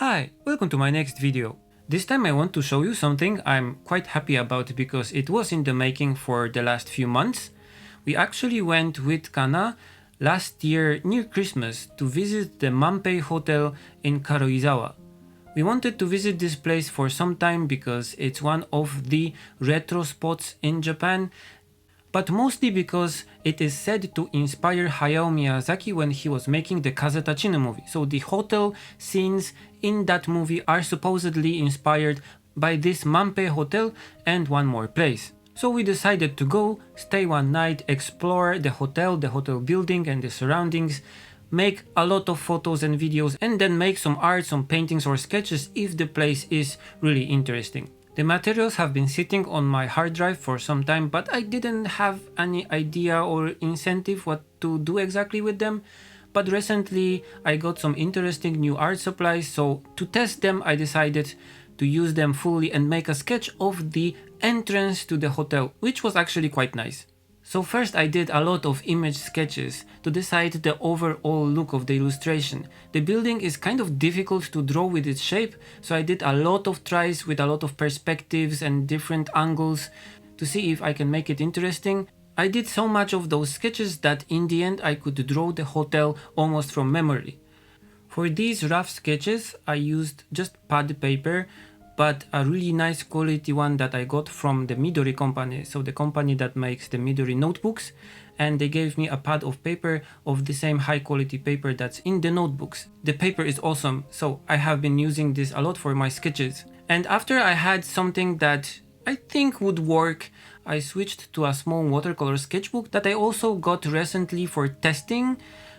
Hi, welcome to my next video. This time I want to show you something I'm quite happy about because it was in the making for the last few months. We actually went with Kana last year near Christmas to visit the Mampei Hotel in Karuizawa. We wanted to visit this place for some time because it's one of the retro spots in Japan, but mostly because it is said to inspire Hayao Miyazaki when he was making the Kanazawa movie. So the hotel scenes in that movie are supposedly inspired by this Mampei Hotel and one more place. So we decided to go, stay one night, explore the hotel building and the surroundings, make a lot of photos and videos, and then make some art, some paintings or sketches if the place is really interesting. The materials have been sitting on my hard drive for some time, but I didn't have any idea or incentive what to do exactly with them. But recently I got some interesting new art supplies, so to test them I decided to use them fully and make a sketch of the entrance to the hotel, which was actually quite nice. So first I did a lot of image sketches to decide the overall look of the illustration. The building is kind of difficult to draw with its shape, so I did a lot of tries with a lot of perspectives and different angles to see if I can make it interesting. I did so much of those sketches that in the end I could draw the hotel almost from memory. For these rough sketches I used just pad paper, but a really nice quality one that I got from the Midori company, so the company that makes the Midori notebooks, and they gave me a pad of paper of the same high quality paper that's in the notebooks. The paper is awesome, so I have been using this a lot for my sketches. And after I had something that I think would work, I switched to a small watercolor sketchbook that I also got recently for testing,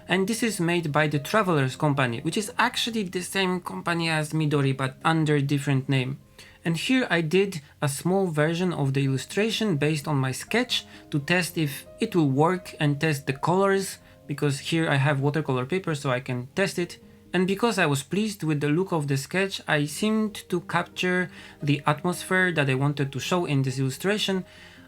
and this is made by the Travelers company, which is actually the same company as Midori but under different name. And here I did a small version of the illustration based on my sketch to test if it will work and test the colors, because here I have watercolor paper so I can test it. And because I was pleased with the look of the sketch, I seemed to capture the atmosphere that I wanted to show in this illustration.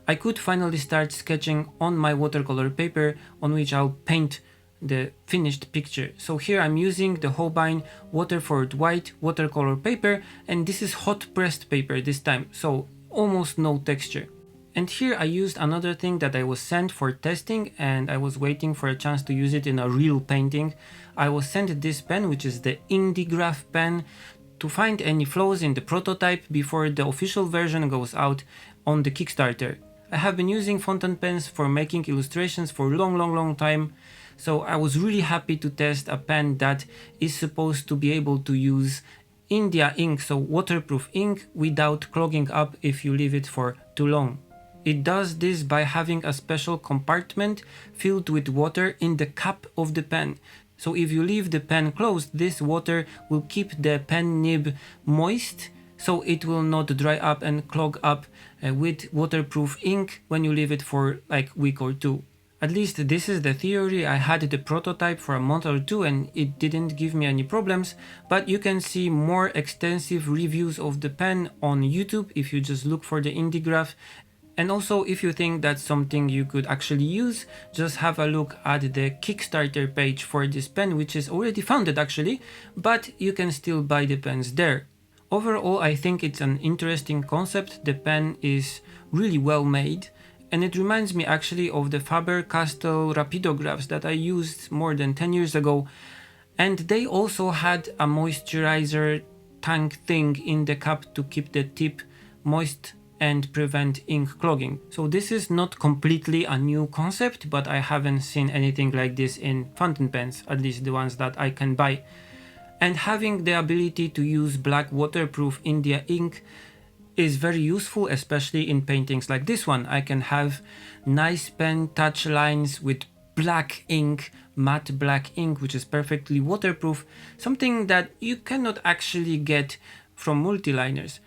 I could finally start sketching on my watercolor paper on which I'll paint the finished picture. So here I'm using the Holbein Waterford white watercolor paper, and this is hot pressed paper this time, so almost no texture. And here I used another thing that I was sent for testing, and I was waiting for a chance to use it in a real painting. I was sent this pen, which is the IndiGraph pen, to find any flaws in the prototype before the official version goes out on the Kickstarter. I have been using fountain pens for making illustrations for a long time, so I was really happy to test a pen that is supposed to be able to use India ink, so waterproof ink, without clogging up if you leave it for too long. It does this by having a special compartment filled with water in the cap of the pen. So if you leave the pen closed, this water will keep the pen nib moist, so it will not dry up and clog up with waterproof ink when you leave it for like a week or two. At least this is the theory. I had the prototype for a month or two and it didn't give me any problems, but you can see more extensive reviews of the pen on YouTube if you just look for the IndiGraph. And also, if you think that's something you could actually use, just have a look at the Kickstarter page for this pen, which is already founded actually, but you can still buy the pens there. Overall, I think it's an interesting concept. The pen is really well made, and it reminds me actually of the Faber-Castell Rapidographs that I used more than 10 years ago, and they also had a moisturizer tank thing in the cap to keep the tip moist and prevent ink clogging. So this is not completely a new concept, but I haven't seen anything like this in fountain pens, at least the ones that I can buy. And having the ability to use black waterproof India ink is very useful, especially in paintings like this one. I can have nice pen touch lines with black ink, matte black ink, which is perfectly waterproof, something that you cannot actually get from multiliners.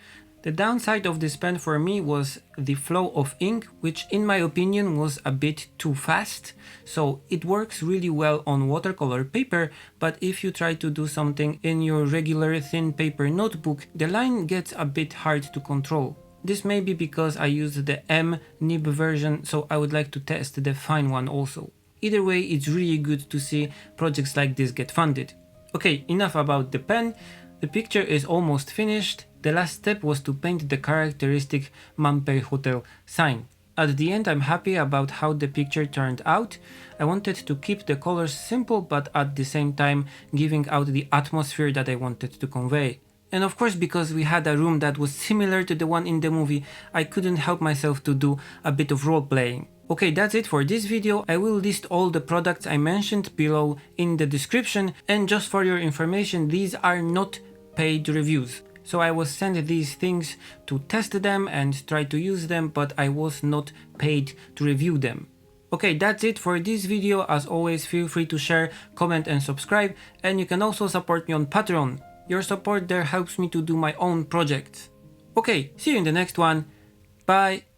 The downside of this pen for me was the flow of ink, which in my opinion was a bit too fast. So it works really well on watercolor paper, but if you try to do something in your regular thin paper notebook, the line gets a bit hard to control. This may be because I used the M nib version, so I would like to test the fine one also. Either way, it's really good to see projects like this get funded. Okay, enough about the pen. The picture is almost finished. The last step was to paint the characteristic Mampei Hotel sign. At the end, I'm happy about how the picture turned out. I wanted to keep the colors simple, but at the same time giving out the atmosphere that I wanted to convey. And of course, because we had a room that was similar to the one in the movie, I couldn't help myself to do a bit of role playing. Okay, that's it for this video. I will list all the products I mentioned below in the description, and just for your information, these are not paid reviews. So I was sent these things to test them and try to use them, but I was not paid to review them. Okay, that's it for this video. As always, feel free to share, comment and subscribe, and you can also support me on Patreon. Your support there helps me to do my own projects. Okay, see you in the next one. Bye!